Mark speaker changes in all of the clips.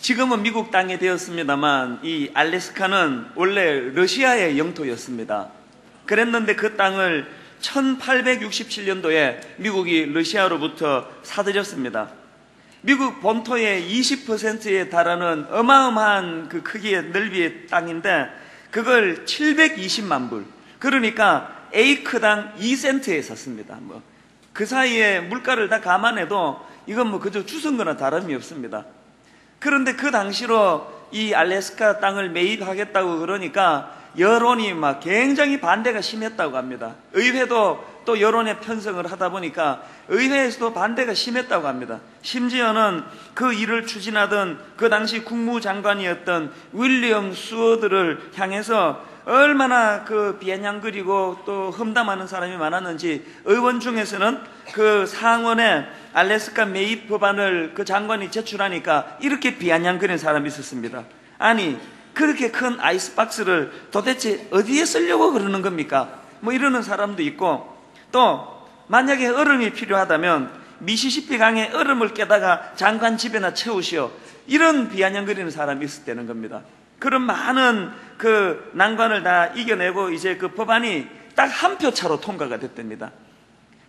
Speaker 1: 지금은 미국 땅이 되었습니다만 이 알래스카는 원래 러시아의 영토였습니다. 그랬는데 그 땅을 1867년도에 미국이 러시아로부터 사들였습니다. 미국 본토의 20%에 달하는 어마어마한 그 크기의 넓이의 땅인데 그걸 720만 불, 그러니까 에이크당 2센트에 샀습니다. 그 사이에 물가를 다 감안해도 이건 그저 주선 거나 다름이 없습니다. 그런데 그 당시로 이 알래스카 땅을 매입하겠다고 그러니까 여론이 굉장히 반대가 심했다고 합니다. 의회도 또 여론에 편성을 하다 보니까 의회에서도 반대가 심했다고 합니다. 심지어는 그 일을 추진하던 그 당시 국무장관이었던 윌리엄 수어드를 향해서 얼마나 그 비아냥거리고 또 험담하는 사람이 많았는지 의원 중에서는 그 상원에 알래스카 매입 법안을 그 장관이 제출하니까 이렇게 비아냥거리는 사람이 있었습니다. 아니, 그렇게 큰 아이스박스를 도대체 어디에 쓰려고 그러는 겁니까? 이러는 사람도 있고, 또 만약에 얼음이 필요하다면 미시시피 강에 얼음을 깨다가 장관 집에나 채우시오, 이런 비아냥거리는 사람이 있었다는 겁니다. 그런 많은 그 난관을 다 이겨내고 이제 그 법안이 딱 한 표 차로 통과가 됐답니다.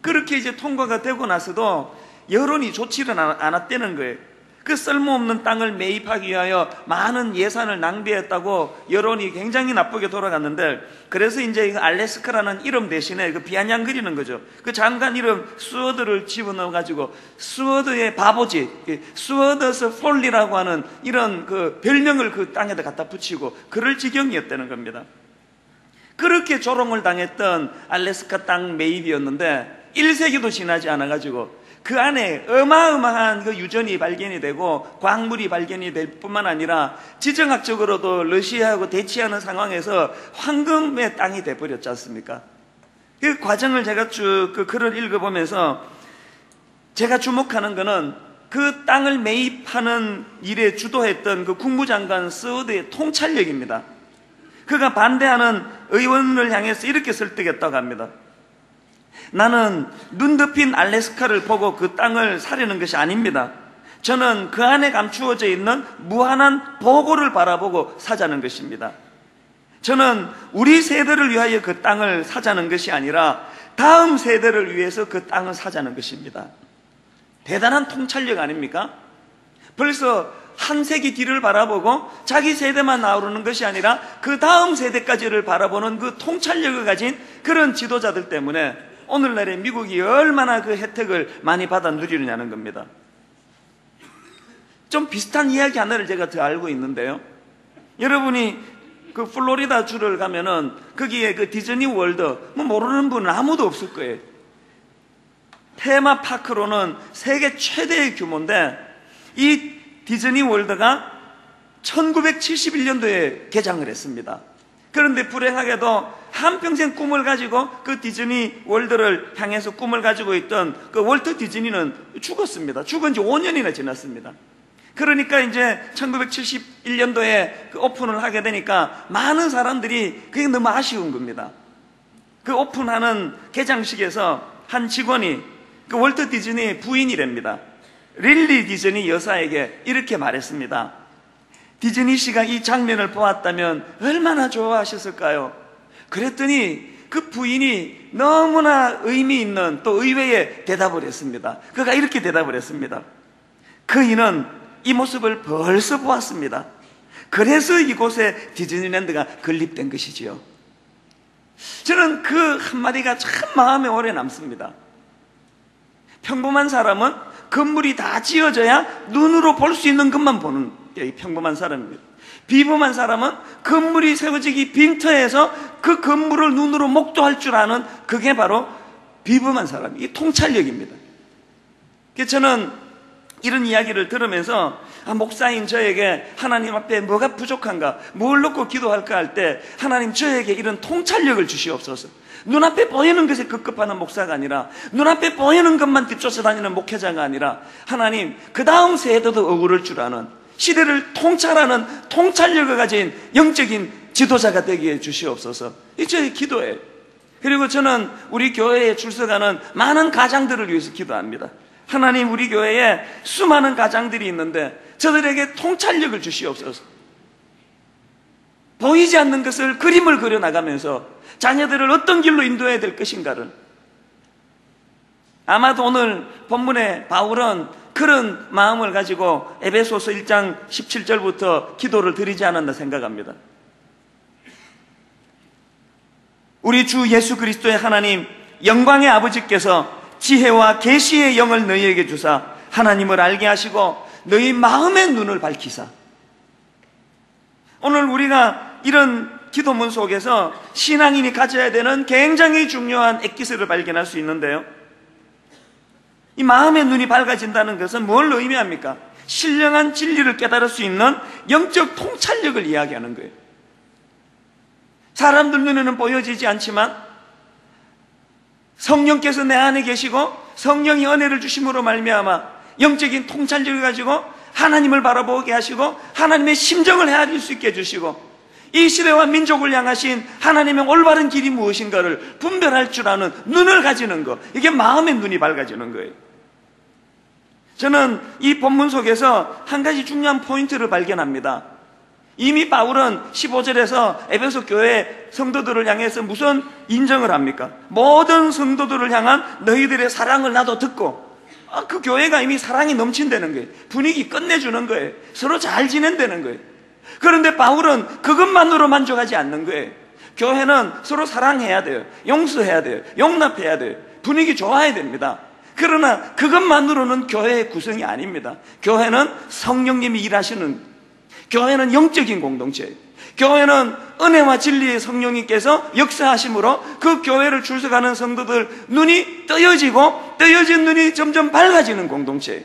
Speaker 1: 그렇게 이제 통과가 되고 나서도 여론이 좋지는 않았다는 거예요. 그 쓸모없는 땅을 매입하기 위하여 많은 예산을 낭비했다고 여론이 굉장히 나쁘게 돌아갔는데, 그래서 이제 알래스카라는 이름 대신에 그 비아냥거리는 거죠. 그 장관 이름 수어드를 집어넣어가지고 수어드의 바보지, 수어드스 폴리라고 하는 이런 그 별명을 그 땅에다 갖다 붙이고 그럴 지경이었다는 겁니다. 그렇게 조롱을 당했던 알래스카 땅 매입이었는데 1세기도 지나지 않아가지고 그 안에 어마어마한 그 유전이 발견이 되고 광물이 발견이 될 뿐만 아니라 지정학적으로도 러시아하고 대치하는 상황에서 황금의 땅이 돼버렸지 않습니까? 그 과정을 제가 쭉 그 글을 읽어보면서 제가 주목하는 거는 그 땅을 매입하는 일에 주도했던 그 국무장관 스워드의 통찰력입니다. 그가 반대하는 의원을 향해서 이렇게 설득했다고 합니다. 나는 눈 덮인 알래스카를 보고 그 땅을 사려는 것이 아닙니다. 저는 그 안에 감추어져 있는 무한한 보고를 바라보고 사자는 것입니다. 저는 우리 세대를 위하여 그 땅을 사자는 것이 아니라 다음 세대를 위해서 그 땅을 사자는 것입니다. 대단한 통찰력 아닙니까? 벌써 한 세기 뒤를 바라보고 자기 세대만 나오르는 것이 아니라 그 다음 세대까지를 바라보는 그 통찰력을 가진 그런 지도자들 때문에 오늘날의 미국이 얼마나 그 혜택을 많이 받아 누리느냐는 겁니다. 좀 비슷한 이야기 하나를 제가 더 알고 있는데요. 여러분이 그 플로리다 주를 가면은 거기에 그 디즈니 월드 모르는 분은 아무도 없을 거예요. 테마파크로는 세계 최대의 규모인데 이 디즈니 월드가 1971년도에 개장을 했습니다. 그런데 불행하게도 한평생 꿈을 가지고 그 디즈니 월드를 향해서 꿈을 가지고 있던 그 월트 디즈니는 죽었습니다. 죽은 지 5년이나 지났습니다. 그러니까 이제 1971년도에 그 오픈을 하게 되니까 많은 사람들이 그게 너무 아쉬운 겁니다. 그 오픈하는 개장식에서 한 직원이 그 월트 디즈니의 부인이랍니다. 릴리 디즈니 여사에게 이렇게 말했습니다. 디즈니 씨가 이 장면을 보았다면 얼마나 좋아하셨을까요? 그랬더니 그 부인이 너무나 의미 있는 또 의외의 대답을 했습니다. 그가 이렇게 대답을 했습니다. 그이는 이 모습을 벌써 보았습니다. 그래서 이곳에 디즈니랜드가 건립된 것이지요. 저는 그 한마디가 참 마음에 오래 남습니다. 평범한 사람은 건물이 다 지어져야 눈으로 볼 수 있는 것만 보는 게 평범한 사람입니다. 비범한 사람은 건물이 세워지기 빈터에서 그 건물을 눈으로 목도할 줄 아는 그게 바로 비범한 사람, 이 통찰력입니다. 그래서 저는 이런 이야기를 들으면서 목사인 저에게 하나님 앞에 뭐가 부족한가, 뭘 놓고 기도할까 할 때 하나님 저에게 이런 통찰력을 주시옵소서. 눈앞에 보이는 것에 급급하는 목사가 아니라 눈앞에 보이는 것만 뒤쫓아다니는 목회자가 아니라 하나님 그 다음 세대도 어우를 줄 아는 시대를 통찰하는 통찰력을 가진 영적인 지도자가 되게 해 주시옵소서. 이 저의 기도예요. 그리고 저는 우리 교회에 출석하는 많은 가장들을 위해서 기도합니다. 하나님, 우리 교회에 수많은 가장들이 있는데 저들에게 통찰력을 주시옵소서. 보이지 않는 것을 그림을 그려나가면서 자녀들을 어떤 길로 인도해야 될 것인가를, 아마도 오늘 본문의 바울은 그런 마음을 가지고 에베소서 1장 17절부터 기도를 드리지 않았나 생각합니다. 우리 주 예수 그리스도의 하나님, 영광의 아버지께서 지혜와 계시의 영을 너희에게 주사 하나님을 알게 하시고 너희 마음의 눈을 밝히사. 오늘 우리가 이런 기도문 속에서 신앙인이 가져야 되는 굉장히 중요한 액기스를 발견할 수 있는데요, 이 마음의 눈이 밝아진다는 것은 뭘 의미합니까? 신령한 진리를 깨달을 수 있는 영적 통찰력을 이야기하는 거예요. 사람들 눈에는 보여지지 않지만 성령께서 내 안에 계시고 성령이 은혜를 주심으로 말미암아 영적인 통찰력을 가지고 하나님을 바라보게 하시고 하나님의 심정을 헤아릴 수 있게 해주시고 이 시대와 민족을 향하신 하나님의 올바른 길이 무엇인가를 분별할 줄 아는 눈을 가지는 것, 이게 마음의 눈이 밝아지는 거예요. 저는 이 본문 속에서 한 가지 중요한 포인트를 발견합니다. 이미 바울은 15절에서 에베소 교회 성도들을 향해서 무슨 인정을 합니까? 모든 성도들을 향한 너희들의 사랑을 나도 듣고, 그 교회가 이미 사랑이 넘친다는 거예요. 분위기 끝내주는 거예요. 서로 잘 지낸다는 거예요. 그런데 바울은 그것만으로 만족하지 않는 거예요. 교회는 서로 사랑해야 돼요. 용서해야 돼요. 용납해야 돼요. 분위기 좋아야 됩니다. 그러나 그것만으로는 교회의 구성이 아닙니다. 교회는 성령님이 일하시는, 교회는 영적인 공동체예요. 교회는 은혜와 진리의 성령님께서 역사하심으로 그 교회를 출석하는 성도들 눈이 떠여진 눈이 점점 밝아지는 공동체예요.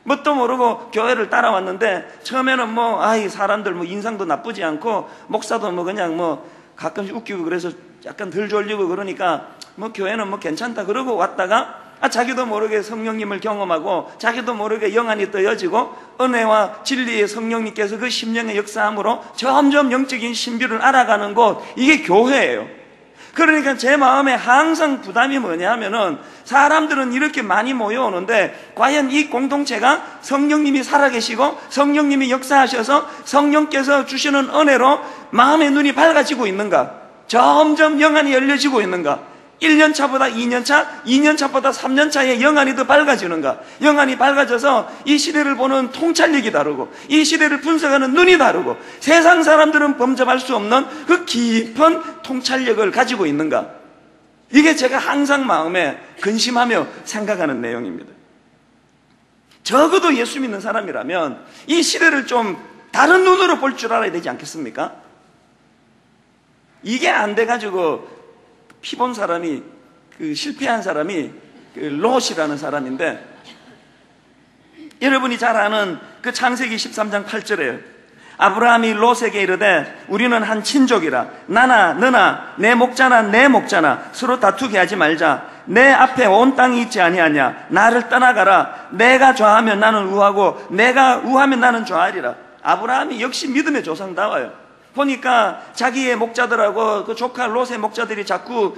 Speaker 1: 뭣도 모르고 교회를 따라왔는데 처음에는 사람들 인상도 나쁘지 않고 목사도 그냥 가끔씩 웃기고 그래서 약간 덜 졸리고 그러니까 교회는 괜찮다 그러고 왔다가 자기도 모르게 성령님을 경험하고 자기도 모르게 영안이 떠여지고 은혜와 진리의 성령님께서 그 심령의 역사함으로 점점 영적인 신비를 알아가는 곳, 이게 교회예요. 그러니까 제 마음에 항상 부담이 뭐냐 하면은 사람들은 이렇게 많이 모여오는데 과연 이 공동체가 성령님이 살아계시고 성령님이 역사하셔서 성령께서 주시는 은혜로 마음의 눈이 밝아지고 있는가? 점점 영안이 열려지고 있는가? 1년차보다 2년차, 2년차보다 3년차의 영안이 더 밝아지는가? 영안이 밝아져서 이 시대를 보는 통찰력이 다르고 이 시대를 분석하는 눈이 다르고 세상 사람들은 범접할 수 없는 그 깊은 통찰력을 가지고 있는가? 이게 제가 항상 마음에 근심하며 생각하는 내용입니다. 적어도 예수 믿는 사람이라면 이 시대를 좀 다른 눈으로 볼 줄 알아야 되지 않겠습니까? 이게 안 돼가지고 피 본 사람이, 실패한 사람이 롯이라는 사람인데, 여러분이 잘 아는 그 창세기 13장 8절에요. 아브라함이 롯에게 이르되 우리는 한 친족이라 나나 너나 내 목자나 내 목자나 서로 다투게 하지 말자. 내 앞에 온 땅이 있지 아니하냐. 나를 떠나가라. 내가 좌하면 나는 우하고 내가 우하면 나는 좌하리라. 아브라함이 역시 믿음의 조상다워요. 보니까 자기의 목자들하고 그 조카 롯의 목자들이 자꾸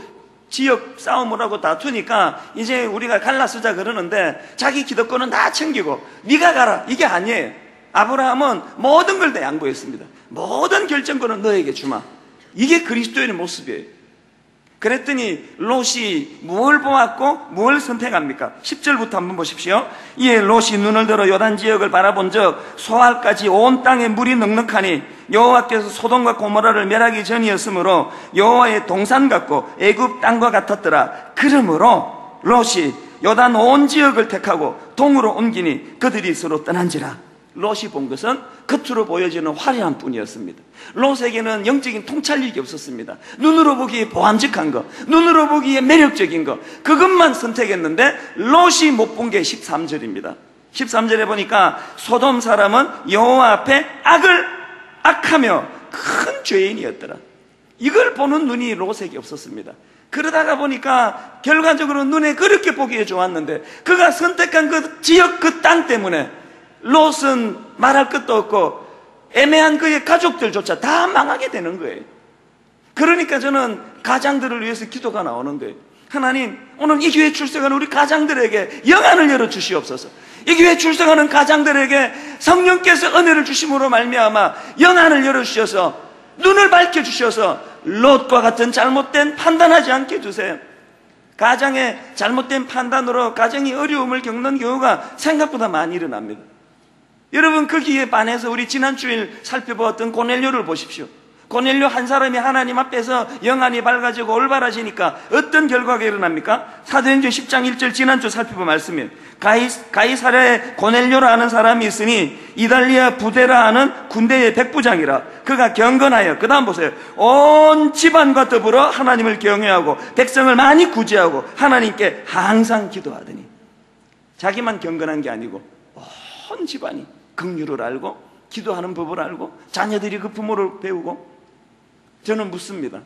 Speaker 1: 지역 싸움을 하고 다투니까 이제 우리가 갈라쓰자 그러는데 자기 기득권은 다 챙기고 네가 가라, 이게 아니에요. 아브라함은 모든 걸 다 양보했습니다. 모든 결정권은 너에게 주마. 이게 그리스도인의 모습이에요. 그랬더니 롯이 뭘 보았고 뭘 선택합니까? 10절부터 한번 보십시오. 이에 롯이 눈을 들어 요단 지역을 바라본 적 소알까지 온 땅에 물이 넉넉하니 여호와께서 소돔과 고모라를 멸하기 전이었으므로 여호와의 동산 같고 애굽 땅과 같았더라. 그러므로 롯이 요단 온 지역을 택하고 동으로 옮기니 그들이 서로 떠난지라. 롯이 본 것은 겉으로 보여지는 화려한 뿐이었습니다. 롯에게는 영적인 통찰력이 없었습니다. 눈으로 보기에 보암직한 거, 눈으로 보기에 매력적인 거, 그것만 선택했는데 롯이 못 본 게 13절입니다. 13절에 보니까 소돔 사람은 여호와 앞에 악하며 큰 죄인이었더라. 이걸 보는 눈이 롯에게 없었습니다. 그러다가 보니까 결과적으로 눈에 그렇게 보기에 좋았는데 그가 선택한 그 지역 그 땅 때문에 롯은 말할 것도 없고 애매한 그의 가족들조차 다 망하게 되는 거예요. 그러니까 저는 가장들을 위해서 기도가 나오는 거예요. 하나님, 오늘 이 교회에 출석하는 우리 가장들에게 영안을 열어주시옵소서. 이 교회에 출석하는 가장들에게 성령께서 은혜를 주심으로 말미암아 영안을 열어주셔서 눈을 밝혀주셔서 롯과 같은 잘못된 판단하지 않게 해주세요. 가장의 잘못된 판단으로 가정이 어려움을 겪는 경우가 생각보다 많이 일어납니다. 여러분, 거기에 반해서 우리 지난 주일 살펴보았던 고넬료를 보십시오. 고넬료 한 사람이 하나님 앞에서 영안이 밝아지고 올바라지니까 어떤 결과가 일어납니까? 사도행전 10장 1절 지난주 살펴본 말씀이에요. 가이사랴에 고넬료라는 사람이 있으니 이달리아 부데라 하는 군대의 백부장이라. 그가 경건하여, 그 다음 보세요, 온 집안과 더불어 하나님을 경외하고 백성을 많이 구제하고 하나님께 항상 기도하더니. 자기만 경건한 게 아니고 온 집안이 긍휼을 알고 기도하는 법을 알고 자녀들이 그 부모를 배우고. 저는 묻습니다.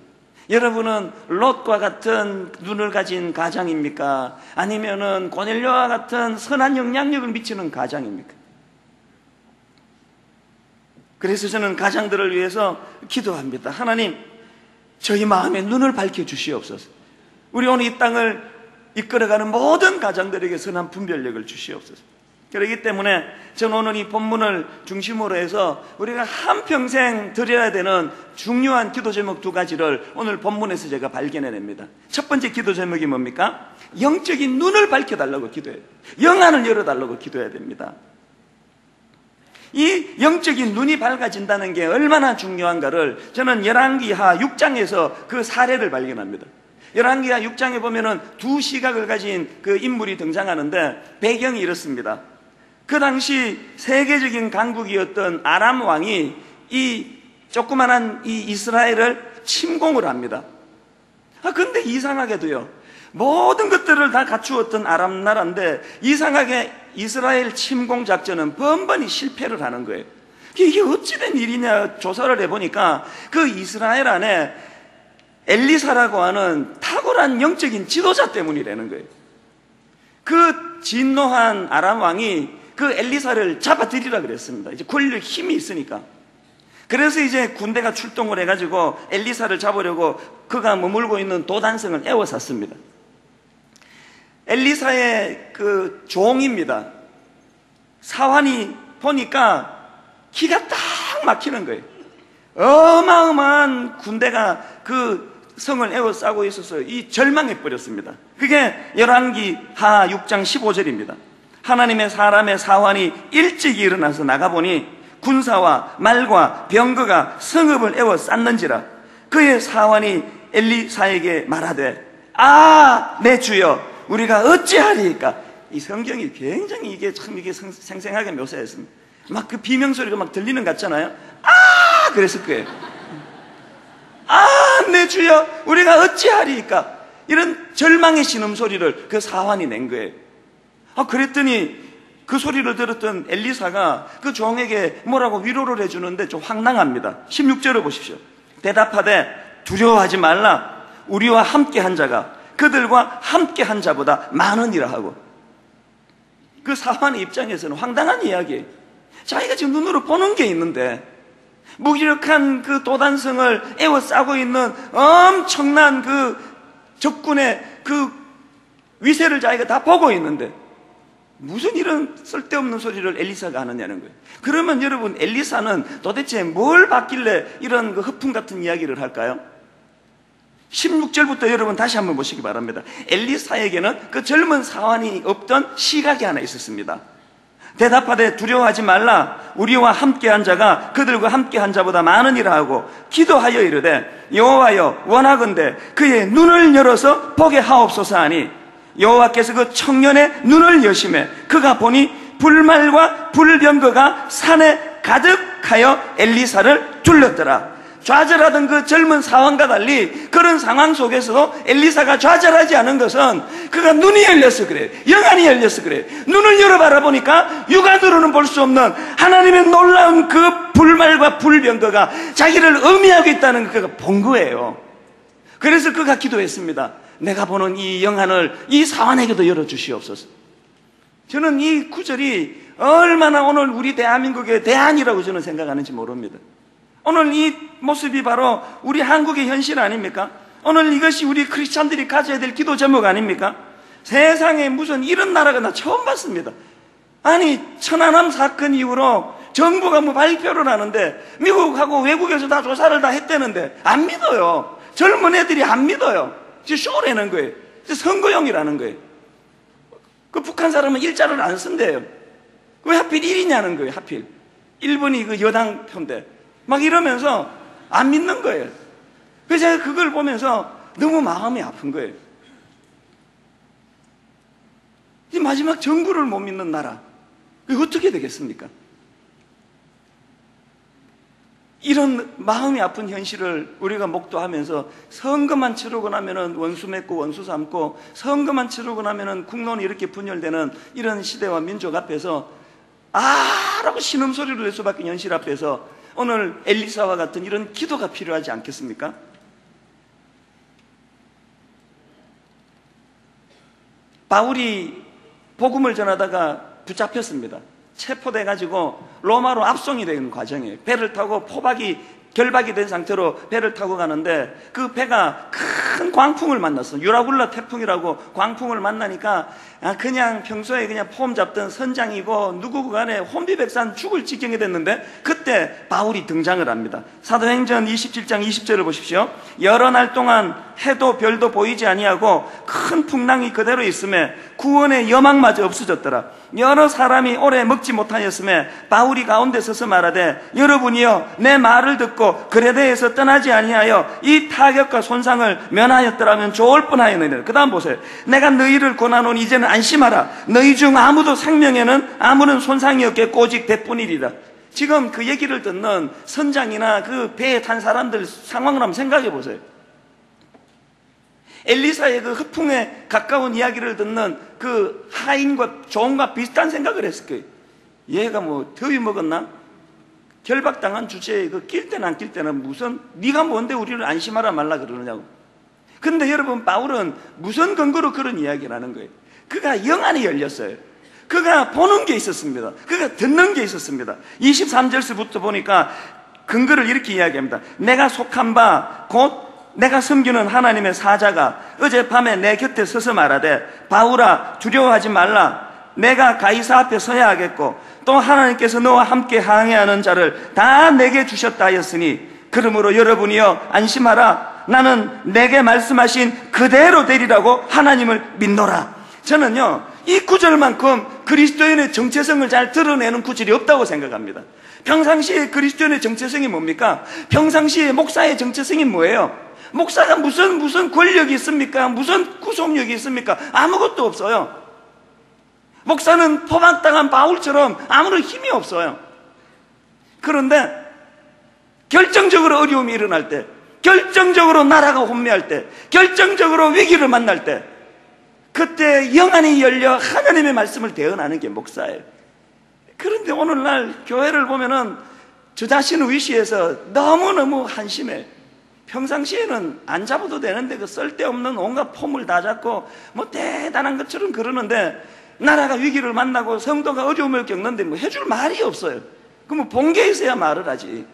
Speaker 1: 여러분은 롯과 같은 눈을 가진 가장입니까? 아니면은 고넬료와 같은 선한 영향력을 미치는 가장입니까? 그래서 저는 가장들을 위해서 기도합니다. 하나님, 저희 마음의 눈을 밝혀주시옵소서. 우리 오늘 이 땅을 이끌어가는 모든 가장들에게 선한 분별력을 주시옵소서. 그렇기 때문에 저는 오늘 이 본문을 중심으로 해서 우리가 한평생 드려야 되는 중요한 기도 제목 2가지를 오늘 본문에서 제가 발견해냅니다. 첫 번째 기도 제목이 뭡니까? 영적인 눈을 밝혀달라고 기도해요. 영안을 열어달라고 기도해야 됩니다. 이 영적인 눈이 밝아진다는 게 얼마나 중요한가를 저는 열왕기하 6장에서 그 사례를 발견합니다. 열왕기하 6장에 보면은 두 시각을 가진 그 인물이 등장하는데 배경이 이렇습니다. 그 당시 세계적인 강국이었던 아람 왕이 이 조그만한 이 이스라엘을 침공을 합니다. 근데 이상하게도요, 모든 것들을 다 갖추었던 아람 나라인데 이상하게 이스라엘 침공 작전은 번번이 실패를 하는 거예요. 이게 어찌된 일이냐 조사를 해보니까 그 이스라엘 안에 엘리사라고 하는 탁월한 영적인 지도자 때문이라는 거예요. 그 진노한 아람 왕이 그 엘리사를 잡아들이라 그랬습니다. 이제 권력 힘이 있으니까. 그래서 이제 군대가 출동을 해가지고 엘리사를 잡으려고 그가 머물고 있는 도단성을 에워쌌습니다. 엘리사의 그 종입니다. 사환이 보니까 기가 딱 막히는 거예요. 어마어마한 군대가 그 성을 에워싸고 있어서 이 절망해 버렸습니다. 그게 열왕기하 6장 15절입니다. 하나님의 사람의 사환이 일찍 일어나서 나가보니 군사와 말과 병거가 성읍을 에워쌌는지라. 그의 사환이 엘리사에게 말하되, 내 주여, 우리가 어찌하리이까? 이 성경이 굉장히 이게 생생하게 묘사했습니다. 막 그 비명소리가 막 들리는 것 같잖아요. 그랬을 거예요. 내 주여, 우리가 어찌하리이까? 이런 절망의 신음소리를 그 사환이 낸 거예요. 그랬더니 그 소리를 들었던 엘리사가 그 종에게 뭐라고 위로를 해주는데 좀 황당합니다. 16절을 보십시오. 대답하되, 두려워하지 말라. 우리와 함께 한 자가 그들과 함께 한 자보다 많으니라 하고. 그 사환의 입장에서는 황당한 이야기예요. 자기가 지금 눈으로 보는 게 있는데 무기력한 그 도단성을 에워싸고 있는 엄청난 그 적군의 그 위세를 자기가 다 보고 있는데 무슨 이런 쓸데없는 소리를 엘리사가 하느냐는 거예요. 그러면 여러분, 엘리사는 도대체 뭘 받길래 이런 그 허풍 같은 이야기를 할까요? 16절부터 여러분 다시 한번 보시기 바랍니다. 엘리사에게는 그 젊은 사환이 없던 시각이 하나 있었습니다. 대답하되, 두려워하지 말라. 우리와 함께한 자가 그들과 함께한 자보다 많으니라 하고 기도하여 이르되, 여호와여, 원하건대 그의 눈을 열어서 보게 하옵소서 하니 여호와께서 그 청년의 눈을 여심해 그가 보니 불말과 불병거가 산에 가득하여 엘리사를 둘렀더라. 좌절하던 그 젊은 사환과 달리 그런 상황 속에서도 엘리사가 좌절하지 않은 것은 그가 눈이 열려서 그래요. 영안이 열려서 그래요. 눈을 열어 바라보니까 육안으로는 볼 수 없는 하나님의 놀라운 그 불말과 불병거가 자기를 의미하고 있다는 걸 그가 본 거예요. 그래서 그가 기도했습니다. 내가 보는 이 영안을 이 사환에게도 열어주시옵소서. 저는 이 구절이 얼마나 오늘 우리 대한민국의 대안이라고 저는 생각하는지 모릅니다. 오늘 이 모습이 바로 우리 한국의 현실 아닙니까? 오늘 이것이 우리 크리스찬들이 가져야 될 기도 제목 아닙니까? 세상에 무슨 이런 나라가 나 처음 봤습니다. 아니, 천안함 사건 이후로 정부가 뭐 발표를 하는데 미국하고 외국에서 다 조사를 다 했다는데 안 믿어요. 젊은 애들이 안 믿어요. 지금 쇼라는 거예요. 선거용이라는 거예요. 그 북한 사람은 일자를 안 쓴대요. 왜 하필 1이냐는 거예요. 하필 1번이 그 여당 표인데 막 이러면서 안 믿는 거예요. 그래서 제가 그걸 보면서 너무 마음이 아픈 거예요. 이 마지막 정부를 못 믿는 나라, 이거 어떻게 되겠습니까? 이런 마음이 아픈 현실을 우리가 목도하면서 선거만 치르고 나면은 원수 맺고 원수 삼고, 선거만 치르고 나면은 국론이 이렇게 분열되는 이런 시대와 민족 앞에서 라고 신음소리를 낼 수밖에 현실 앞에서 오늘 엘리사와 같은 이런 기도가 필요하지 않겠습니까? 바울이 복음을 전하다가 붙잡혔습니다. 체포돼가지고 로마로 압송이 되는 과정이에요. 배를 타고 결박이 된 상태로 배를 타고 가는데 그 배가 큰 광풍을 만났어. 유라굴라 태풍이라고 광풍을 만나니까 그냥 평소에 그냥 폼 잡던 선장이고 누구 간에 혼비백산 죽을 지경이 됐는데 그때 바울이 등장을 합니다. 사도행전 27장 20절을 보십시오. 여러 날 동안 해도 별도 보이지 아니하고 큰 풍랑이 그대로 있음에 구원의 여망마저 없어졌더라. 여러 사람이 오래 먹지 못하였음에 바울이 가운데 서서 말하되 여러분이여 내 말을 듣고 그레데에서 떠나지 아니하여 이 타격과 손상을 면하였더라면 좋을 뻔하였느니라. 그 다음 보세요. 내가 너희를 권하노니 이제는 안심하라. 너희 중 아무도 생명에는 아무런 손상이 없겠고 오직 배뿐이리라. 지금 그 얘기를 듣는 선장이나 그 배에 탄 사람들 상황을 한번 생각해 보세요. 엘리사의 그 흑풍에 가까운 이야기를 듣는 그 하인과 종과 비슷한 생각을 했을 거예요. 얘가 뭐 더위 먹었나? 결박당한 주제에 그 낄 때나 안 낄 때는 무슨 네가 뭔데 우리를 안심하라 말라 그러느냐고. 근데 여러분, 바울은 무슨 근거로 그런 이야기를 하는 거예요? 그가 영안이 열렸어요. 그가 보는 게 있었습니다. 그가 듣는 게 있었습니다. 23절부터 보니까 근거를 이렇게 이야기합니다. 내가 속한 바 곧 내가 섬기는 하나님의 사자가 어젯밤에 내 곁에 서서 말하되 바울아 두려워하지 말라. 내가 가이사 앞에 서야 하겠고 또 하나님께서 너와 함께 항해하는 자를 다 내게 주셨다 하였으니 그러므로 여러분이여 안심하라. 나는 내게 말씀하신 그대로 되리라고 하나님을 믿노라. 저는요 이 구절만큼 그리스도인의 정체성을 잘 드러내는 구절이 없다고 생각합니다. 평상시에 그리스도인의 정체성이 뭡니까? 평상시에 목사의 정체성이 뭐예요? 목사가 무슨 권력이 있습니까? 무슨 구속력이 있습니까? 아무것도 없어요. 목사는 포박당한 바울처럼 아무런 힘이 없어요. 그런데 결정적으로 어려움이 일어날 때, 결정적으로 나라가 혼미할 때, 결정적으로 위기를 만날 때, 그때 영안이 열려 하나님의 말씀을 대언하는 게 목사예요. 그런데 오늘날 교회를 보면은 저 자신을 위시해서 너무너무 한심해. 평상시에는 안 잡아도 되는데 그 쓸데없는 온갖 폼을 다 잡고 뭐 대단한 것처럼 그러는데 나라가 위기를 만나고 성도가 어려움을 겪는데 뭐 해줄 말이 없어요. 그럼 본계에 있어야 말을 하지.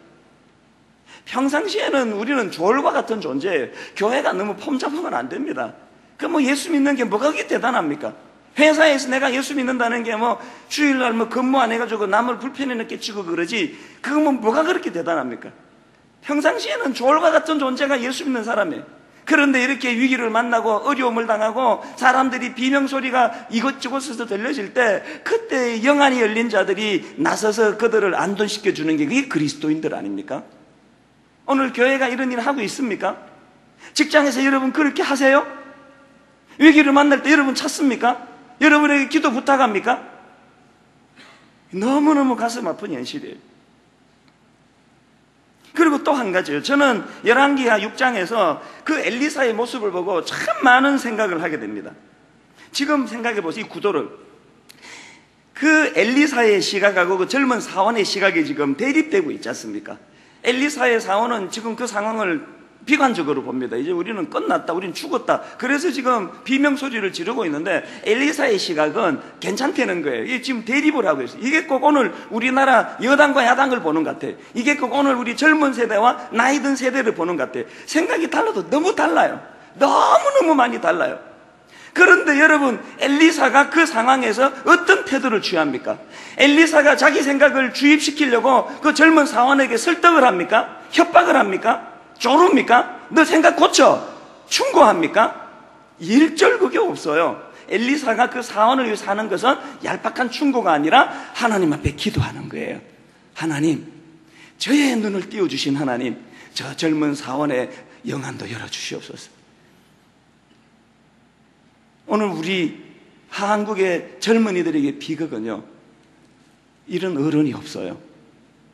Speaker 1: 평상시에는 우리는 졸과 같은 존재예요. 교회가 너무 폼 잡으면 안 됩니다. 그 뭐 예수 믿는 게 뭐가 그렇게 대단합니까? 회사에서 내가 예수 믿는다는 게 뭐 주일날 뭐 근무 안 해가지고 남을 불편에 느끼고 그러지, 그거 뭐 뭐가 그렇게 대단합니까? 평상시에는 졸과 같은 존재가 예수 믿는 사람이에요. 그런데 이렇게 위기를 만나고 어려움을 당하고 사람들이 비명소리가 이곳저곳에서 들려질 때 그때 영안이 열린 자들이 나서서 그들을 안돈시켜 주는 게 그게 그리스도인들 아닙니까? 오늘 교회가 이런 일을 하고 있습니까? 직장에서 여러분 그렇게 하세요? 위기를 만날 때 여러분 찾습니까? 여러분에게 기도 부탁합니까? 너무너무 가슴 아픈 현실이에요. 그리고 또 한 가지요. 저는 열왕기하 6장에서 그 엘리사의 모습을 보고 참 많은 생각을 하게 됩니다. 지금 생각해 보세요. 이 구도를. 그 엘리사의 시각하고 그 젊은 사원의 시각이 지금 대립되고 있지 않습니까? 엘리사의 사원은 지금 그 상황을 비관적으로 봅니다. 이제 우리는 끝났다, 우리는 죽었다. 그래서 지금 비명소리를 지르고 있는데 엘리사의 시각은 괜찮다는 거예요. 이게 지금 대립을 하고 있어요. 이게 꼭 오늘 우리나라 여당과 야당을 보는 것 같아요. 이게 꼭 오늘 우리 젊은 세대와 나이 든 세대를 보는 것 같아요. 생각이 달라도 너무 달라요. 너무너무 많이 달라요. 그런데 여러분, 엘리사가 그 상황에서 어떤 태도를 취합니까? 엘리사가 자기 생각을 주입시키려고 그 젊은 사원에게 설득을 합니까? 협박을 합니까? 조릅니까? 너 생각 고쳐! 충고합니까? 일절 그게 없어요. 엘리사가 그 사원을 위해서 하는 것은 얄팍한 충고가 아니라 하나님 앞에 기도하는 거예요. 하나님, 저의 눈을 띄워주신 하나님, 저 젊은 사원의 영안도 열어주시옵소서. 오늘 우리 한국의 젊은이들에게 비극은요, 이런 어른이 없어요.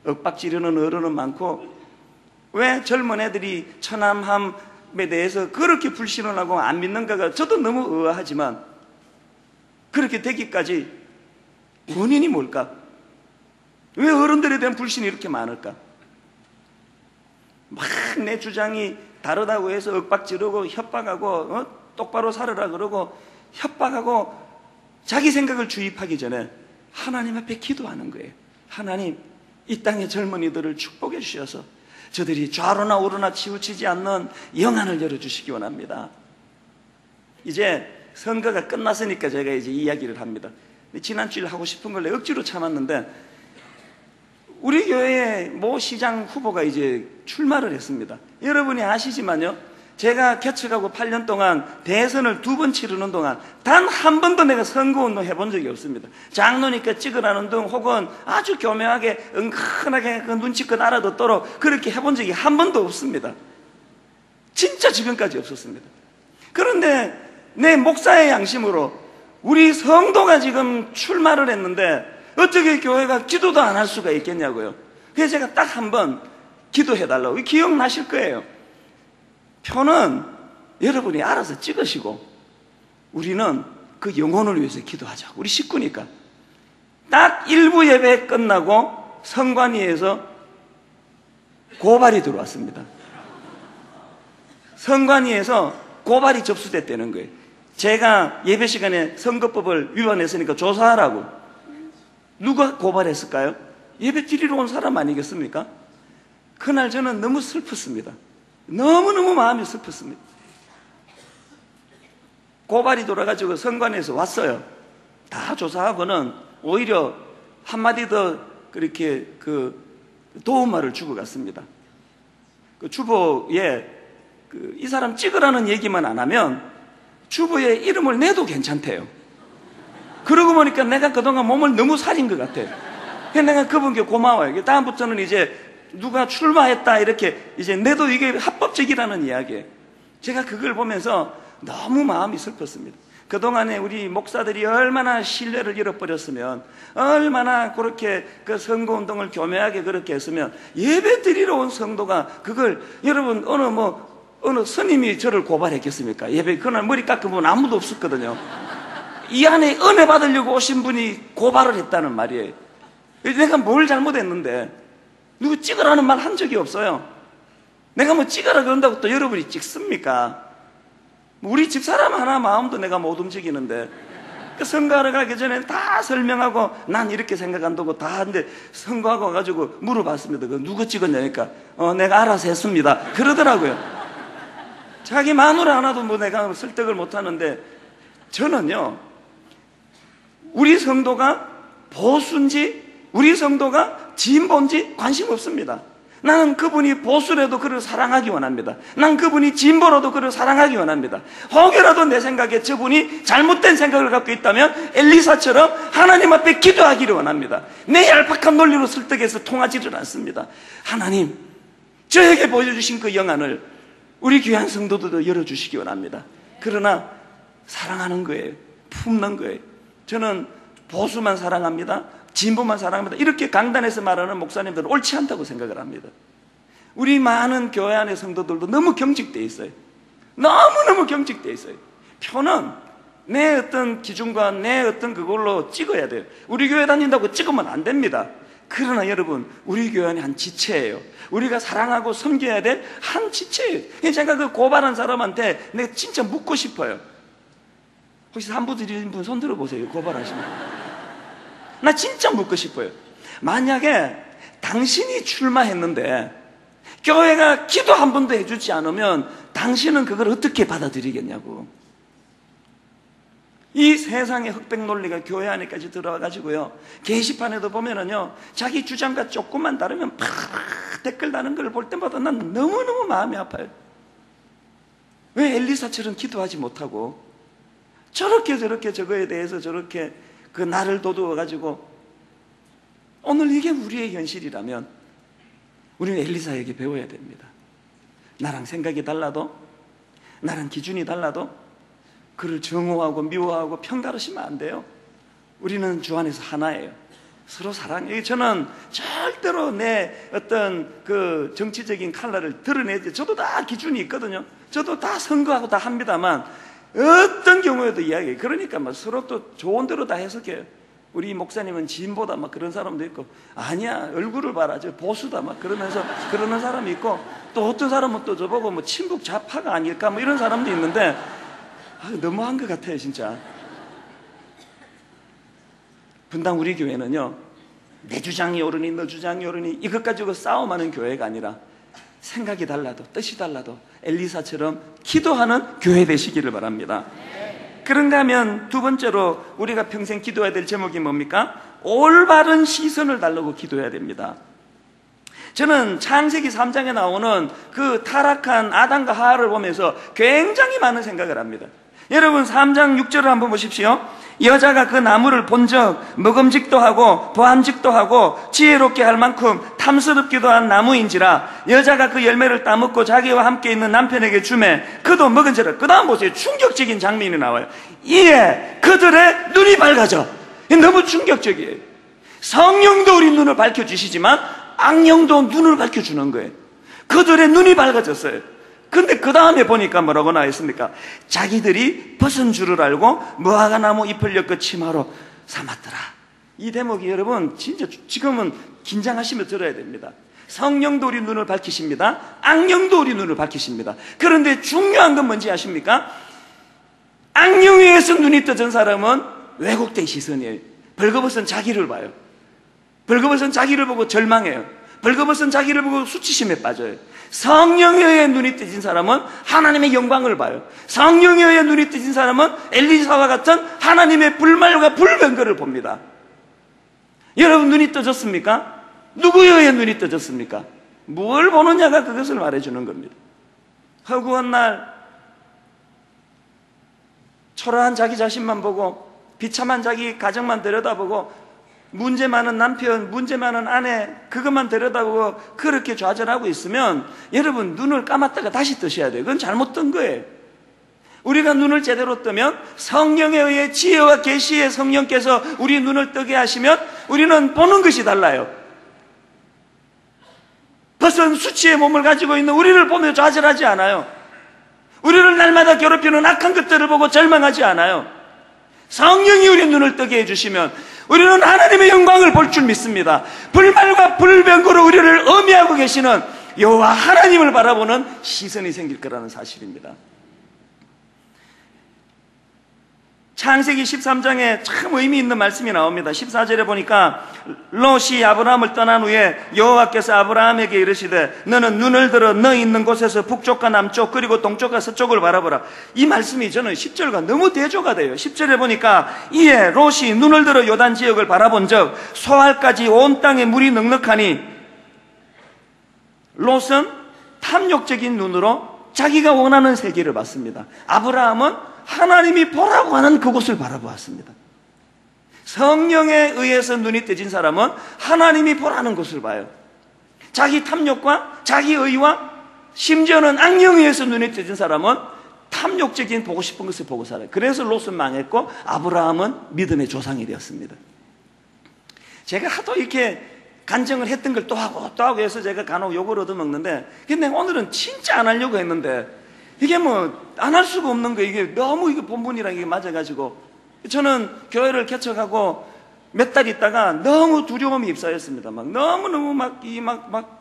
Speaker 1: 윽박지르는 어른은 많고, 왜 젊은 애들이 처남함에 대해서 그렇게 불신을 하고 안 믿는가가 저도 너무 의아하지만, 그렇게 되기까지 원인이 뭘까? 왜 어른들에 대한 불신이 이렇게 많을까? 막 내 주장이 다르다고 해서 윽박지르고 협박하고 똑바로 살으라 그러고 협박하고 자기 생각을 주입하기 전에 하나님 앞에 기도하는 거예요. 하나님, 이 땅의 젊은이들을 축복해 주셔서 저들이 좌로나 우로나 치우치지 않는 영안을 열어주시기 원합니다. 이제 선거가 끝났으니까 제가 이제 이야기를 합니다. 지난 주일 하고 싶은 걸 억지로 참았는데, 우리 교회의 모 시장 후보가 이제 출마를 했습니다. 여러분이 아시지만요, 제가 개척하고 8년 동안 대선을 2번 치르는 동안 단 한 번도 내가 선거운동 해본 적이 없습니다. 장로니까 찍으라는 등 혹은 아주 교묘하게 은근하게 그 눈치껏 알아듣도록 그렇게 해본 적이 한 번도 없습니다. 진짜 지금까지 없었습니다. 그런데 내 목사의 양심으로 우리 성도가 지금 출마를 했는데 어떻게 교회가 기도도 안 할 수가 있겠냐고요. 그래서 제가 딱 한 번 기도해달라고. 기억나실 거예요. 표는 여러분이 알아서 찍으시고 우리는 그 영혼을 위해서 기도하자고. 우리 식구니까. 딱 1부 예배 끝나고 성관위에서 고발이 들어왔습니다. 성관위에서 고발이 접수됐다는 거예요. 제가 예배 시간에 선거법을 위반했으니까 조사하라고. 누가 고발했을까요? 예배 드리러 온 사람 아니겠습니까? 그날 저는 너무 슬펐습니다. 너무너무 마음이 슬펐습니다. 고발이 돌아가지고 선관위에서 왔어요. 다 조사하고는 오히려 한마디 더 그렇게 그 도움말을 주고 갔습니다. 그 주보에 이 사람 찍으라는 얘기만 안 하면 주보에 이름을 내도 괜찮대요. 그러고 보니까 내가 그동안 몸을 너무 살인 것 같아요. 그래서 내가 그분께 고마워요. 다음부터는 이제 누가 출마했다 이렇게 이제 내도 이게 합법적이라는 이야기예요. 제가 그걸 보면서 너무 마음이 슬펐습니다. 그동안에 우리 목사들이 얼마나 신뢰를 잃어버렸으면, 얼마나 그렇게 그 선거운동을 교묘하게 그렇게 했으면, 예배 드리러 온 성도가 그걸, 여러분, 어느 스님이 저를 고발했겠습니까? 예배, 그날 머리 깎으면 아무도 없었거든요. 이 안에 은혜 받으려고 오신 분이 고발을 했다는 말이에요. 내가 뭘 잘못했는데, 누구 찍으라는 말 한 적이 없어요. 내가 뭐 찍으라 그런다고 또 여러분이 찍습니까? 우리 집사람 하나 마음도 내가 못 움직이는데, 그 선거하러 가기 전에 다 설명하고 난 이렇게 생각한다고 다 하는데, 선거하고 와가지고 물어봤습니다. 그 누구 찍었냐니까 내가 알아서 했습니다 그러더라고요. 자기 마누라 하나도 뭐 내가 설득을 못하는데, 저는요, 우리 성도가 보수인지 우리 성도가 진보인지 관심 없습니다. 나는 그분이 보수라도 그를 사랑하기 원합니다. 난 그분이 진보라도 그를 사랑하기 원합니다. 혹여라도 내 생각에 저분이 잘못된 생각을 갖고 있다면 엘리사처럼 하나님 앞에 기도하기를 원합니다. 내 얄팍한 논리로 설득해서 통하지를 않습니다. 하나님, 저에게 보여주신 그 영안을 우리 귀한 성도들도 열어주시기 원합니다. 그러나 사랑하는 거예요. 품는 거예요. 저는 보수만 사랑합니다, 진보만 사랑합니다, 이렇게 강단에서 말하는 목사님들은 옳지 않다고 생각을 합니다. 우리 많은 교회 안의 성도들도 너무 경직되어 있어요. 너무너무 경직되어 있어요. 표는 내 어떤 기준과 내 어떤 그걸로 찍어야 돼요. 우리 교회 다닌다고 찍으면 안 됩니다. 그러나 여러분, 우리 교회는 한 지체예요. 우리가 사랑하고 섬겨야 될 한 지체예요. 제가 그 고발한 사람한테 내가 진짜 묻고 싶어요. 혹시 산부 드리는 분 손 들어보세요. 고발하시면. 나 진짜 묻고 싶어요. 만약에 당신이 출마했는데 교회가 기도 한 번도 해주지 않으면 당신은 그걸 어떻게 받아들이겠냐고. 이 세상의 흑백 논리가 교회 안에까지 들어와가지고요, 게시판에도 보면은요, 자기 주장과 조금만 다르면 팍 댓글 다는 걸 볼 때마다 난 너무너무 마음이 아파요. 왜 엘리사처럼 기도하지 못하고 저렇게 저거에 대해서 저렇게 그 나를 도두어가지고. 오늘 이게 우리의 현실이라면 우리는 엘리사에게 배워야 됩니다. 나랑 생각이 달라도, 나랑 기준이 달라도 그를 정오하고 미워하고 평가하시면 안 돼요. 우리는 주 안에서 하나예요. 서로 사랑해요. 저는 절대로 내 어떤 그 정치적인 컬러를 드러내지. 저도 다 기준이 있거든요. 저도 다 선거하고 다 합니다만 어떤 경우에도 이야기해요. 그러니까 막 서로 또 좋은 대로 다 해석해요. 우리 목사님은 진보다 막 그런 사람도 있고, 아니야 얼굴을 봐라 저 보수다 막 그러면서 그러는 사람이 있고, 또 어떤 사람은 또 저보고 뭐 친북 좌파가 아닐까 뭐 이런 사람도 있는데, 너무한 것 같아요 진짜. 분당 우리 교회는요, 내 주장이 옳으니 너 주장이 옳으니 이것 가지고 싸움하는 교회가 아니라 생각이 달라도 뜻이 달라도 엘리사처럼 기도하는 교회 되시기를 바랍니다. 그런가 하면 두 번째로 우리가 평생 기도해야 될 제목이 뭡니까? 올바른 시선을 달라고 기도해야 됩니다. 저는 창세기 3장에 나오는 그 타락한 아담과 하와를 보면서 굉장히 많은 생각을 합니다. 여러분 3장 6절을 한번 보십시오. 여자가 그 나무를 본즉 먹음직도 하고 보암직도 하고 지혜롭게 할 만큼 탐스럽기도 한 나무인지라 여자가 그 열매를 따먹고 자기와 함께 있는 남편에게 주매 그도 먹은지라. 그 다음 보세요. 충격적인 장면이 나와요. 이에 그들의 눈이 밝아져. 너무 충격적이에요. 성령도 우리 눈을 밝혀주시지만 악령도 눈을 밝혀주는 거예요. 그들의 눈이 밝아졌어요. 근데 그 다음에 보니까 뭐라고 나와있습니까? 자기들이 벗은 줄을 알고 무화과나무 잎을 엮어 치마로 삼았더라. 이 대목이 여러분 진짜 지금은 긴장하시며 들어야 됩니다. 성령도 우리 눈을 밝히십니다. 악령도 우리 눈을 밝히십니다. 그런데 중요한 건 뭔지 아십니까? 악령에 의해서 눈이 떠진 사람은 왜곡된 시선이에요. 벌거벗은 자기를 봐요. 벌거벗은 자기를 보고 절망해요. 벌거벗은 자기를 보고 수치심에 빠져요. 성령에 의해 눈이 뜨진 사람은 하나님의 영광을 봐요. 성령에 의해 눈이 뜨진 사람은 엘리사와 같은 하나님의 불말과 불병거를 봅니다. 여러분 눈이 떠졌습니까? 누구에 의해 눈이 떠졌습니까? 뭘 보느냐가 그것을 말해주는 겁니다. 허구한 날 초라한 자기 자신만 보고 비참한 자기 가정만 들여다보고 문제 많은 남편, 문제 많은 아내 그것만 들여다보고 그렇게 좌절하고 있으면 여러분 눈을 감았다가 다시 뜨셔야 돼요. 그건 잘못 뜬 거예요. 우리가 눈을 제대로 뜨면 성령에 의해 지혜와 계시의 성령께서 우리 눈을 뜨게 하시면 우리는 보는 것이 달라요. 벗은 수치의 몸을 가지고 있는 우리를 보며 좌절하지 않아요. 우리를 날마다 괴롭히는 악한 것들을 보고 절망하지 않아요. 성령이 우리 눈을 뜨게 해주시면 우리는 하나님의 영광을 볼 줄 믿습니다. 불말과 불병거로 우리를 엄해하고 계시는 여호와 하나님을 바라보는 시선이 생길 거라는 사실입니다. 창세기 13장에 참 의미 있는 말씀이 나옵니다. 14절에 보니까 롯이 아브라함을 떠난 후에 여호와께서 아브라함에게 이르시되 너는 눈을 들어 너 있는 곳에서 북쪽과 남쪽 그리고 동쪽과 서쪽을 바라보라. 이 말씀이 저는 10절과 너무 대조가 돼요. 10절에 보니까 이에 롯이 눈을 들어 요단 지역을 바라본 적 소알까지 온 땅에 물이 넉넉하니 롯은 탐욕적인 눈으로 자기가 원하는 세계를 봤습니다. 아브라함은 하나님이 보라고 하는 그곳을 바라보았습니다. 성령에 의해서 눈이 뜨진 사람은 하나님이 보라는 곳을 봐요. 자기 탐욕과 자기 의와 심지어는 악령에 의해서 눈이 뜨진 사람은 탐욕적인 보고 싶은 것을 보고 살아요. 그래서 롯은 망했고 아브라함은 믿음의 조상이 되었습니다. 제가 하도 이렇게 간증을 했던 걸 또 하고 해서 제가 간혹 욕을 얻어먹는데, 근데 오늘은 진짜 안 하려고 했는데 이게 뭐 안 할 수가 없는 거예요. 이게 너무 이게 본분이랑 이게 맞아가지고 저는 교회를 개척하고 몇 달 있다가 너무 두려움이 입사했습니다. 너무너무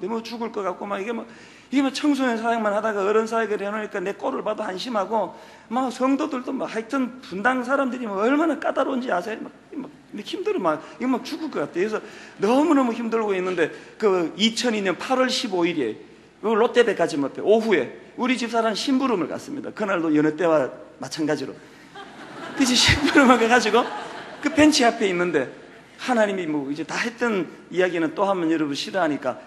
Speaker 1: 너무 죽을 것 같고, 이게 청소년 사역만 하다가 어른 사역을 해놓으니까 내 꼴을 봐도 한심하고, 성도들도 하여튼 분당 사람들이 얼마나 까다로운지 아세요? 힘들어, 이거 죽을 것 같아요. 그래서 너무너무 힘들고 있는데, 2002년 8월 15일에, 롯데백화점 앞에 오후에 우리 집사람 심부름을 갔습니다. 그날도 여느 때와 마찬가지로. 그래서 심부름을 가가지고, 그 벤치 앞에 있는데, 하나님이 이제 다 했던 이야기는 또 하면 여러분 싫어하니까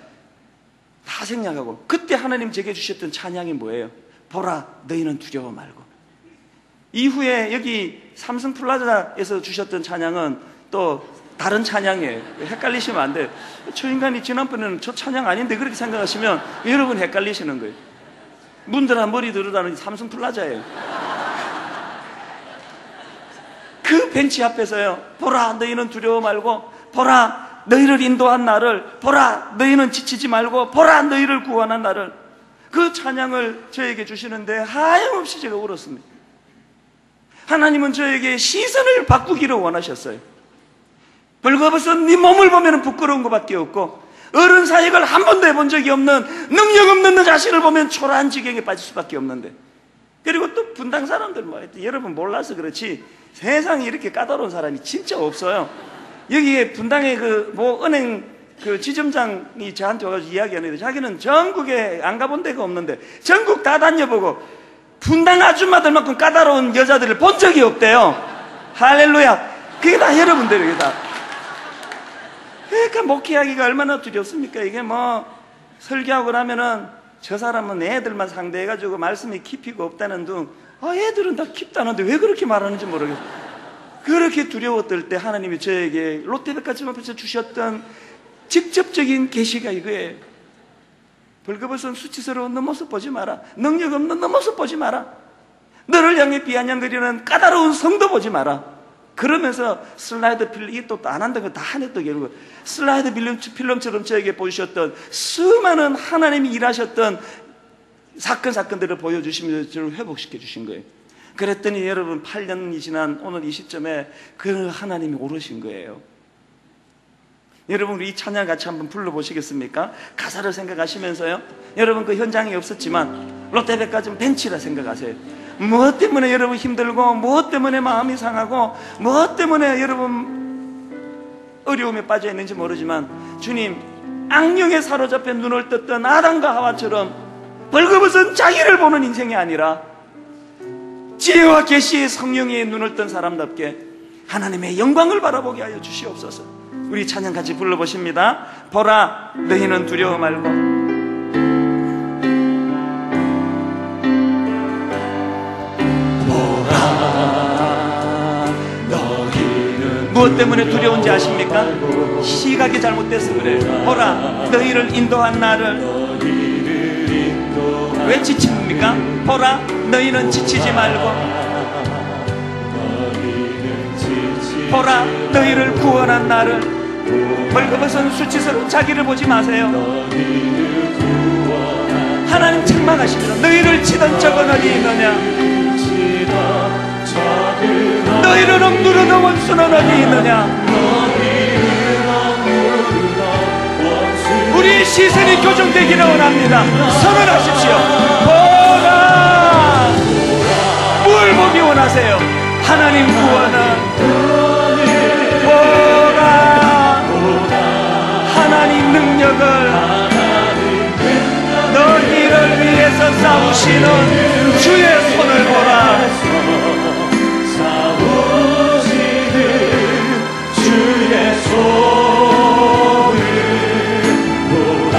Speaker 1: 다 생략하고, 그때 하나님 제게 주셨던 찬양이 뭐예요? 보라, 너희는 두려워 말고. 이후에 여기 삼성 플라자에서 주셨던 찬양은 또 다른 찬양이에요. 헷갈리시면 안 돼요. 저 인간이 지난번에는 저 찬양 아닌데 그렇게 생각하시면 여러분 헷갈리시는 거예요. 문들아 머리 들으라는 삼성 플라자예요. 그 벤치 앞에서요, 보라, 너희는 두려워 말고, 보라, 너희를 인도한 나를, 보라, 너희는 지치지 말고, 보라, 너희를 구원한 나를, 그 찬양을 저에게 주시는데 하염없이 제가 울었습니다. 하나님은 저에게 시선을 바꾸기를 원하셨어요. 벌거벗은 네 몸을 보면 부끄러운 것밖에 없고, 어른 사역을 한 번도 해본 적이 없는, 능력 없는 너 자신을 보면 초라한 지경에 빠질 수밖에 없는데, 그리고 또 분당 사람들 여러분 몰라서 그렇지 세상에 이렇게 까다로운 사람이 진짜 없어요. 여기에 분당에 은행 지점장이 저한테 와서 이야기하는데, 자기는 전국에 안 가본 데가 없는데 전국 다 다녀보고 분당 아줌마들만큼 까다로운 여자들을 본 적이 없대요. 할렐루야. 그게 다 여러분들이에요. 다. 그러니까 목회하기가 얼마나 두렵습니까? 이게 설교하고 나면은 저 사람은 애들만 상대해가지고 말씀이 깊이가 없다는 둥, 애들은 다 깊다는데 왜 그렇게 말하는지 모르겠어요. 그렇게 두려웠을 때 하나님이 저에게 롯데백화점 앞에서 주셨던 직접적인 계시가 이거예요. 벌거벗은 수치스러운 너 모습 보지 마라. 능력 없는 너 모습 보지 마라. 너를 향해 비아냥거리는 까다로운 성도 보지 마라. 그러면서 슬라이드 필름, 이게 또 안 한다고 다 하냈던 결국 슬라이드 필름처럼 저에게 보여주셨던 수많은 하나님이 일하셨던 사건들을 보여주시면서 저를 회복시켜 주신 거예요. 그랬더니 여러분 8년이 지난 오늘 이 시점에 그 하나님이 오르신 거예요. 여러분 우리 이 찬양 같이 한번 불러보시겠습니까? 가사를 생각하시면서요. 여러분 그 현장이 없었지만 롯데백화점 벤치라 생각하세요. 무엇 때문에 여러분 힘들고, 무엇 때문에 마음이 상하고, 무엇 때문에 여러분 어려움에 빠져 있는지 모르지만 주님 악령에 사로잡혀 눈을 떴던 아담과 하와처럼 벌거벗은 자기를 보는 인생이 아니라 지혜와 계시의 성령의 눈을 뜬 사람답게 하나님의 영광을 바라보게 하여 주시옵소서. 우리 찬양 같이 불러보십니다. 보라, 너희는 두려워 말고. 무엇 때문에 두려운지 아십니까? 시각이 잘못돼서 그래요. 보라, 너희를 인도한 나를. 왜 지칩니까? 보라, 너희는 지치지 말고. 보라, 너희를 구원한 나를. 벌거벗은 수치스러운 자기를 보지 마세요. 하나님 책망하십니다. 너희를 치던 적은 어디 있느냐? 너희를 억누르는 원수는 어디 있느냐? 우리 시선이 교정되기를 원합니다. 선언하십시오. 보라, 뭘 보기 원하세요? 하나님 구원은 보라, 하나님 능력을 너희를 위해서 싸우시는 주의 손을 보라. 주의 손을 보라.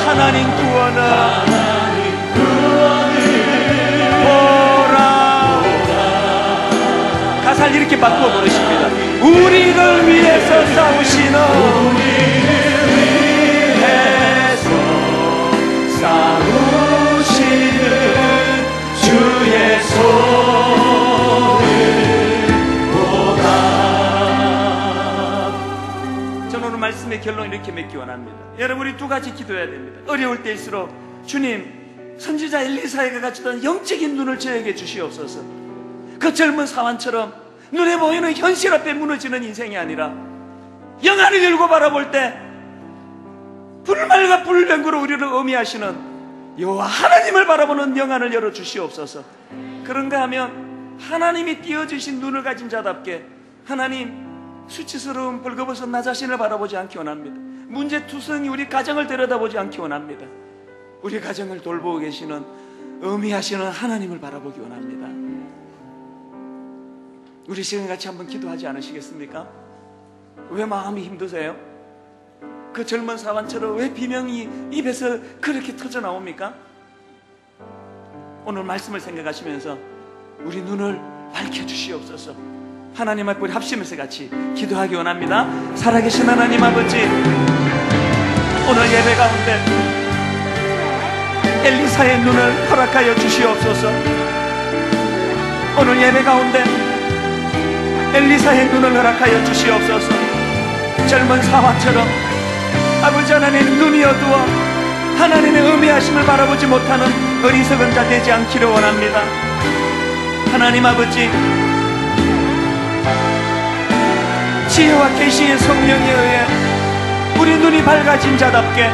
Speaker 1: 하나님 구원을 보라. 가사를 이렇게 바꾸어 부르십니다. 우리를 위해서 싸우시는, 우리를 위해서 싸우시는 주의 손을 보라. 저는 오늘 말씀의 결론을 이렇게 맺기 원합니다. 여러분 우리 두 가지 기도해야 됩니다. 어려울 때일수록 주님, 선지자 엘리사에게 가졌던 영적인 눈을 저에게 주시옵소서. 그 젊은 사환처럼 눈에 보이는 현실 앞에 무너지는 인생이 아니라 영안을 열고 바라볼 때 불말과 불병거로 우리를 어미하시는 여호와 하나님을 바라보는 영안을 열어주시옵소서. 그런가 하면 하나님이 띄어주신 눈을 가진 자답게 하나님, 수치스러운 벌거벗은 나 자신을 바라보지 않기 원합니다. 문제투성이 우리 가정을 들여다보지 않기 원합니다. 우리 가정을 돌보고 계시는 어미하시는 하나님을 바라보기 원합니다. 우리 시간 같이 한번 기도하지 않으시겠습니까? 왜 마음이 힘드세요? 그 젊은 사환처럼 왜 비명이 입에서 그렇게 터져 나옵니까? 오늘 말씀을 생각하시면서 우리 눈을 밝혀주시옵소서. 하나님 앞에 우리 합심해서 같이 기도하기 원합니다. 살아계신 하나님 아버지, 오늘 예배 가운데 엘리사의 눈을 허락하여 주시옵소서. 오늘 예배 가운데 엘리사의 눈을 허락하여 주시옵소서. 젊은 사화처럼 아버지 하나님 눈이 어두워 하나님의 의미하심을 바라보지 못하는 어리석은 자 되지 않기를 원합니다. 하나님 아버지, 지혜와 계시의 성령에 의해 우리 눈이 밝아진 자답게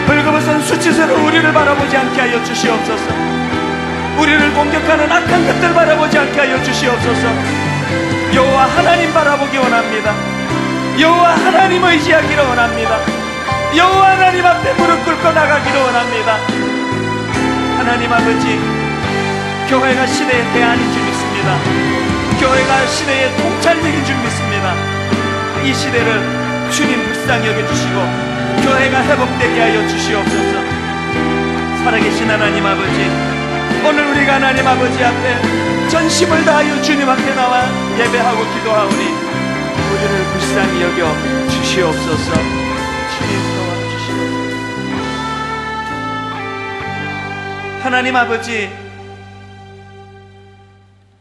Speaker 1: 벌거벗은 수치스러운 우리를 바라보지 않게 하여 주시옵소서. 우리를 공격하는 악한 것들 바라보지 않게 하여 주시옵소서. 여호와 하나님 바라보기 원합니다. 여호와 하나님 의지하기를 원합니다. 여호와 하나님 앞에 무릎 꿇고 나가기를 원합니다. 하나님 아버지, 교회가 시대의 대안인 줄 믿습니다. 교회가 시대의 통찰력인 줄 믿습니다. 이 시대를 주님 불쌍히 여겨주시고 교회가 회복되게 하여 주시옵소서. 살아계신 하나님 아버지, 오늘 우리가 하나님 아버지 앞에 전심을 다하여 주님 앞에 나와 예배하고 기도하오니 우리를 불쌍히 여겨 주시옵소서. 주님 도와주시옵소서. 하나님 아버지,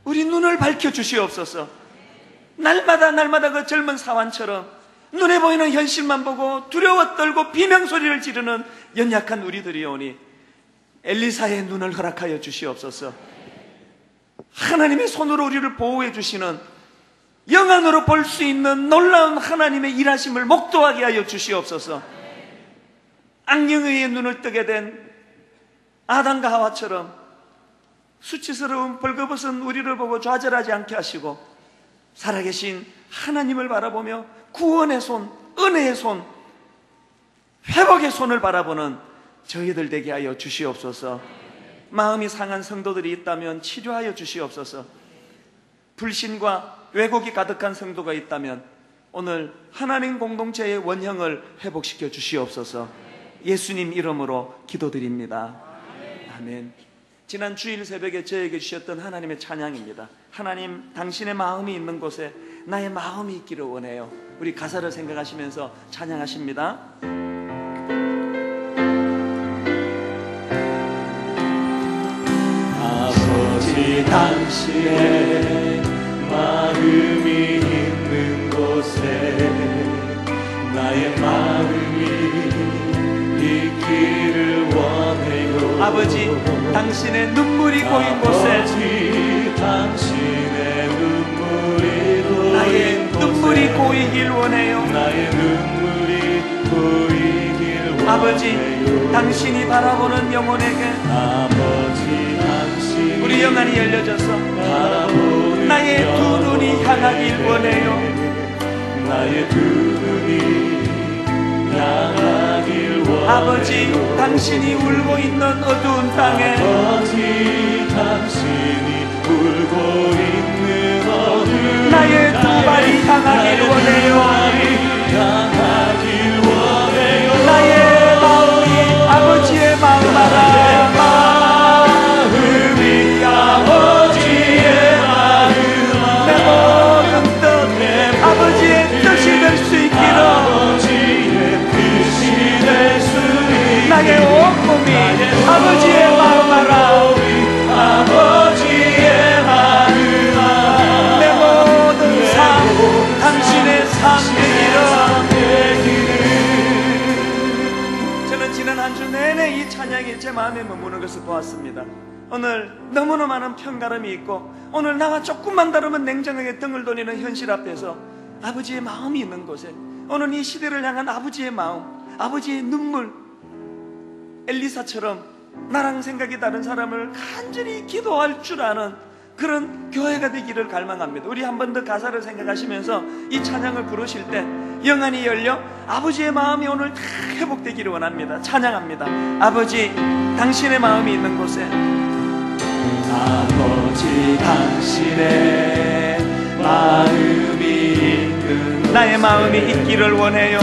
Speaker 1: 우리 눈을 밝혀 주시옵소서. 날마다 그 젊은 사환처럼 눈에 보이는 현실만 보고 두려워 떨고 비명소리를 지르는 연약한 우리들이 오니 엘리사의 눈을 허락하여 주시옵소서. 하나님의 손으로 우리를 보호해 주시는 영안으로 볼 수 있는 놀라운 하나님의 일하심을 목도하게 하여 주시옵소서. 악령의 눈을 뜨게 된 아담과 하와처럼 수치스러운 벌거벗은 우리를 보고 좌절하지 않게 하시고 살아계신 하나님을 바라보며 구원의 손, 은혜의 손, 회복의 손을 바라보는 저희들 되게 하여 주시옵소서. 마음이 상한 성도들이 있다면 치료하여 주시옵소서. 불신과 왜곡이 가득한 성도가 있다면 오늘 하나님 공동체의 원형을 회복시켜 주시옵소서. 예수님 이름으로 기도드립니다. 아멘. 지난 주일 새벽에 저에게 주셨던 하나님의 찬양입니다. 하나님, 당신의 마음이 있는 곳에 나의 마음이 있기를 원해요. 우리 가사를 생각하시면서 찬양하십니다.
Speaker 2: 아버지, 당신의 마음이 있는 곳에 나의 마음이 있기를 원해요.
Speaker 1: 아버지, 당신의 눈물이 고인 곳에
Speaker 2: 아버지, 당신의 눈물이 고인
Speaker 1: 나의 눈물이 고이길 원해요.
Speaker 2: 나의 눈물이 고이길 원해요.
Speaker 1: 아버지, 당신이 바라보는 영혼에게
Speaker 2: 아버지, 당신
Speaker 1: 우리 영안이 열려져서
Speaker 2: 바라보는
Speaker 1: 나의 두 눈이 향하길 원해요.
Speaker 2: 나의 두 눈이 향하길 원해요.
Speaker 1: 아버지, 당신이 울고 있는 어두운 땅에
Speaker 2: 아버지, 당신이 울고 있는 어두운
Speaker 1: 나의 두 발이 향하길 원해요.
Speaker 2: 향하길 원해요.
Speaker 1: 나의 마음이 아버지의 마음 알아.
Speaker 2: 마음이 아버지의 마음
Speaker 1: 내 모든 뜻 아버지의 뜻이 될 수 있기를
Speaker 2: 아버지의 뜻이 될 수 있기를
Speaker 1: 나의 온몸이 아버지의 마음 알아.
Speaker 2: 아버지의 마음 알아.
Speaker 1: 내 모든 삶 당신의 삶 되기를. 저는 지난 한 주 내내 이 찬양이 제 마음에 머무는 것을 보았습니다. 오늘 너무나 많은 편가름이 있고 오늘 나와 조금만 다르면 냉정하게 등을 돌리는 현실 앞에서 아버지의 마음이 있는 곳에 오늘 이 시대를 향한 아버지의 마음, 아버지의 눈물, 엘리사처럼 나랑 생각이 다른 사람을 간절히 기도할 줄 아는 그런 교회가 되기를 갈망합니다. 우리 한 번 더 가사를 생각하시면서 이 찬양을 부르실 때 영안이 열려 아버지의 마음이 오늘 다 회복되기를 원합니다. 찬양합니다. 아버지, 당신의 마음이 있는 곳에
Speaker 2: 아버지 당신의 마음이 있는
Speaker 1: 나의 마음이 있기를 원해요.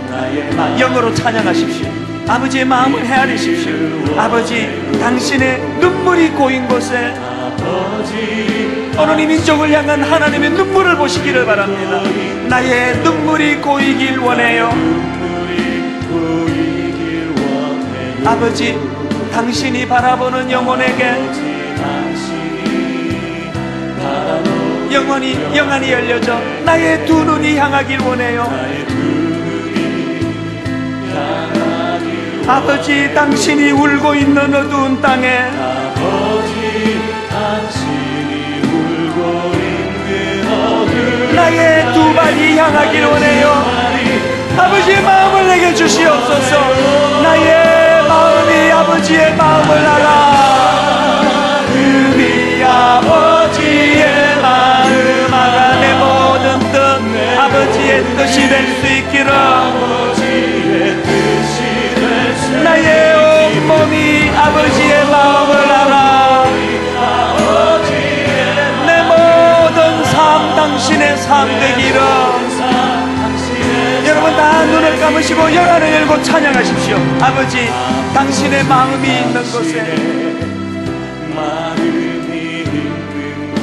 Speaker 2: 나의 마음
Speaker 1: 영어로 찬양하십시오. 아버지의 마음을 헤아리십시오. 아버지, 당신의 눈물이 고인 곳에
Speaker 2: 아버지
Speaker 1: 오늘 이 민족을 향한 하나님의 눈물을 보시기를 바랍니다. 나의 눈물이 고이길 원해요.
Speaker 2: 눈물이 고이길 원해요.
Speaker 1: 아버지, 당신이 바라보는 영혼에게
Speaker 2: 당신이 바라보는
Speaker 1: 영안이 열려져 나의 두 눈이 향하길 원해요.
Speaker 2: 나의 두 눈이 향하길
Speaker 1: 아버지, 당신이 울고 있는 어두운 땅에
Speaker 2: 아버지 당신이 울고 있는 어둠
Speaker 1: 나의 두 발이 향하길 원해요. 아버지의 마음을 내게 주시옵소서. 나의 마음이 아버지의 마음을 알아.
Speaker 2: 마음이 아버지의 마음
Speaker 1: 알아. 내 모든 뜻 아버지의 뜻이 될 수 있기를.
Speaker 2: 아버지의 뜻이 될 수
Speaker 1: 나의 온몸이 아버지의 마음을 알아. 내 모든 삶 당신의 삶 되기를. 여러분 다 눈을 감으시고 영안을 열고 찬양하십시오. 아버지, 당신의 마음이 있는 곳에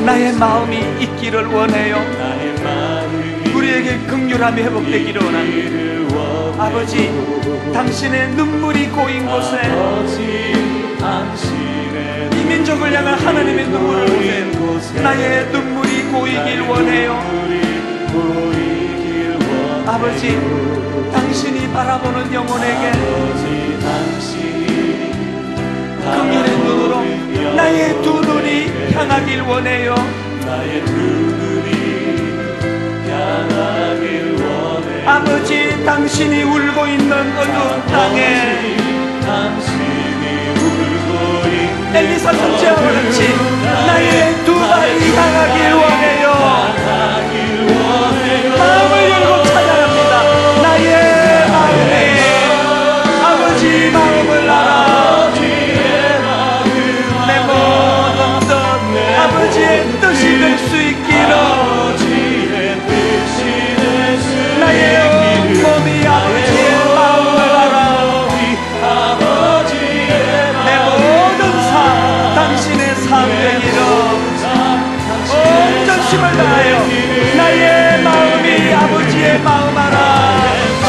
Speaker 1: 나의 마음이 있기를 원해요. 우리에게 긍휼함이 회복되기를 원합니다. 아버지, 당신의 눈물이 고인 곳에 이 민족을 향한 하나님의 눈물을 보세요. 나의 눈물이 고이길 원해요. 아버지, 당신이 바라보는 영혼에게 긍휼의 눈으로 나의 두 눈이 향하길 원해요. 아버지, 당신이 울고 있는 어두운 땅에 엘리사 선지자와 같이 나의 두 발이 향하길 원해요. 마음을 열고 찬양합니다. 나의 마음에 아버지 마음을 알아. 내 모든 뜻 아버지의 뜻이 될 수 있기를. 나의 온몸이 아버지의 마음을 알아. 내 모든 삶 당신의 삶 되기를. 온 전심을 다하여 나의 마음이 아버지의 마음 알아.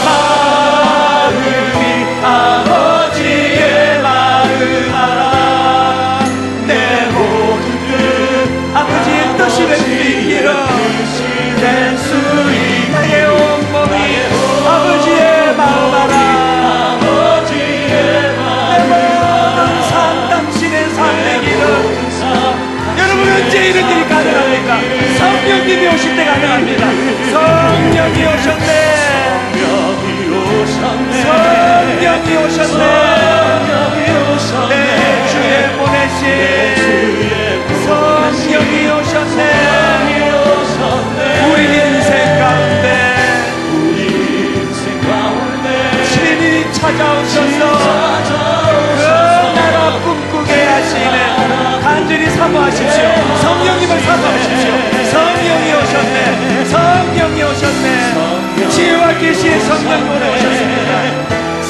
Speaker 1: 마음이 아버지의 마음 알아. 내 모든 뜻 아버지의 뜻이 될 수 있기를. 될 수 있기를. 나의 온몸이 아버지의 마음 알아. 내 모든 삶 당신의 삶 되기를. 여러분 언제 이런 일이 가능합니까? 성령님이 오실 때 가능합니다. 성령이 오셨네. 성령이 오셨네. 내 주에 보내신 성령이 오셨네. 우리 인생 가운데 신이 찾아오셔서 그 나라 꿈꾸게 하시네. 간절히 사모하십시오. 성령님을 사모하십시오. 성령이 오셨네. 성령이 오셨네. 지혜와 계시의 성령이 오셨습니다.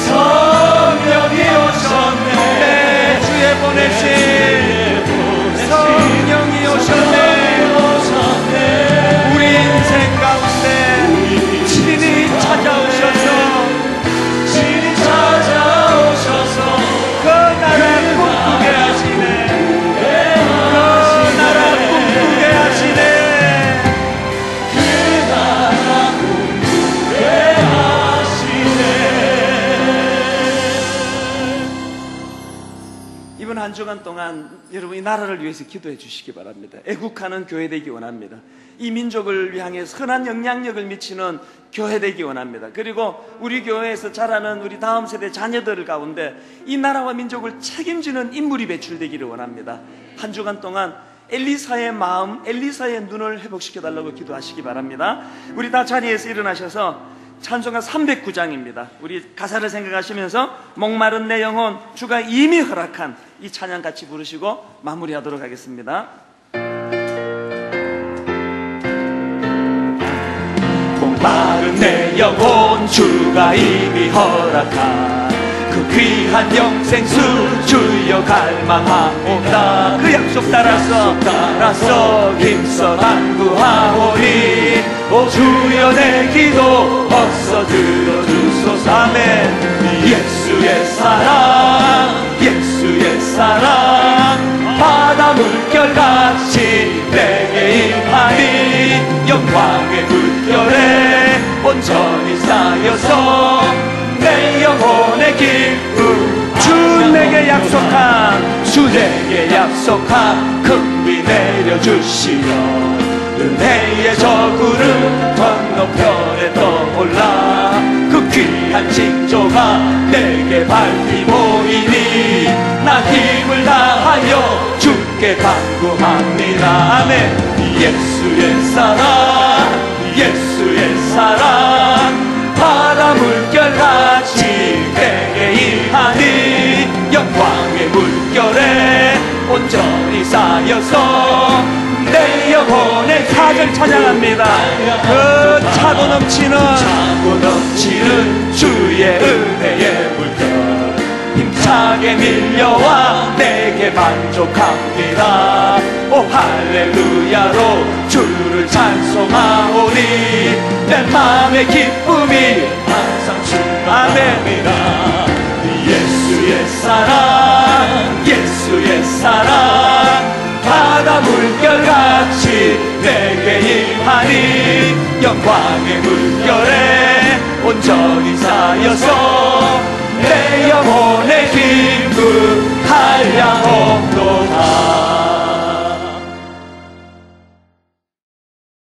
Speaker 1: 성령이 오셨네. 내 주에 보내신 성령이 오셨네. 우리 인생 가운데 신이 찾아오셔서 그 나라 꿈꾸게 하시네. 그 나라 꿈꾸게 하시네. 이번 한 한 주간 동안 여러분 이 나라를 위해서 기도해 주시기 바랍니다. 애국하는 교회 되기 원합니다. 이 민족을 향해 선한 영향력을 미치는 교회 되기 원합니다. 그리고 우리 교회에서 자라는 우리 다음 세대 자녀들 가운데 이 나라와 민족을 책임지는 인물이 배출되기를 원합니다. 한 주간 동안 엘리사의 마음, 엘리사의 눈을 회복시켜 달라고 기도하시기 바랍니다. 우리 다 자리에서 일어나셔서 찬송가 309장입니다. 우리 가사를 생각하시면서 목마른 내 영혼, 주가 이미 허락한 이 찬양 같이 부르시고 마무리하도록 하겠습니다.
Speaker 2: 목마른 내 영혼, 주가 이미 허락한 그 귀한 영생수 주여 갈망하옵다.
Speaker 1: 그 약속 따라서
Speaker 2: 힘써 간구하오니 오 주여 내 기도 어서 들어주소서. 아멘. 예수의 사랑, 예수의 사랑 바다 물결같이 내게 임하니 영광의 물결에 온전히 쌓여서 내 영혼의 기쁨
Speaker 1: 주 내게 약속한
Speaker 2: 주 내게 약속한 금비 내려주시며 은혜의 저구름 건너편에 떠올라 그 귀한 징조가 내게 밟히 보이니 나 힘을 다하여 주께 간구합니다. 아멘. 예수의 사랑, 예수의 사랑 바다 물결같이 내게 임하니 영광의 물결에 온전히 쌓여서 내 영혼의
Speaker 1: 사절 찬양합니다. 그 차고 넘치는
Speaker 2: 주의 은혜의 물결 힘차게 밀려와 내게 만족합니다. 오 할렐루야로 주를 찬송하오니 내 마음의 기쁨이 항상 충만합니다. 예수의 사랑, 예수의 사랑 바다 물결같이 내게 임하니 영광의 물결에 온전히 쌓여서 내 영혼의 기쁨 한량없도록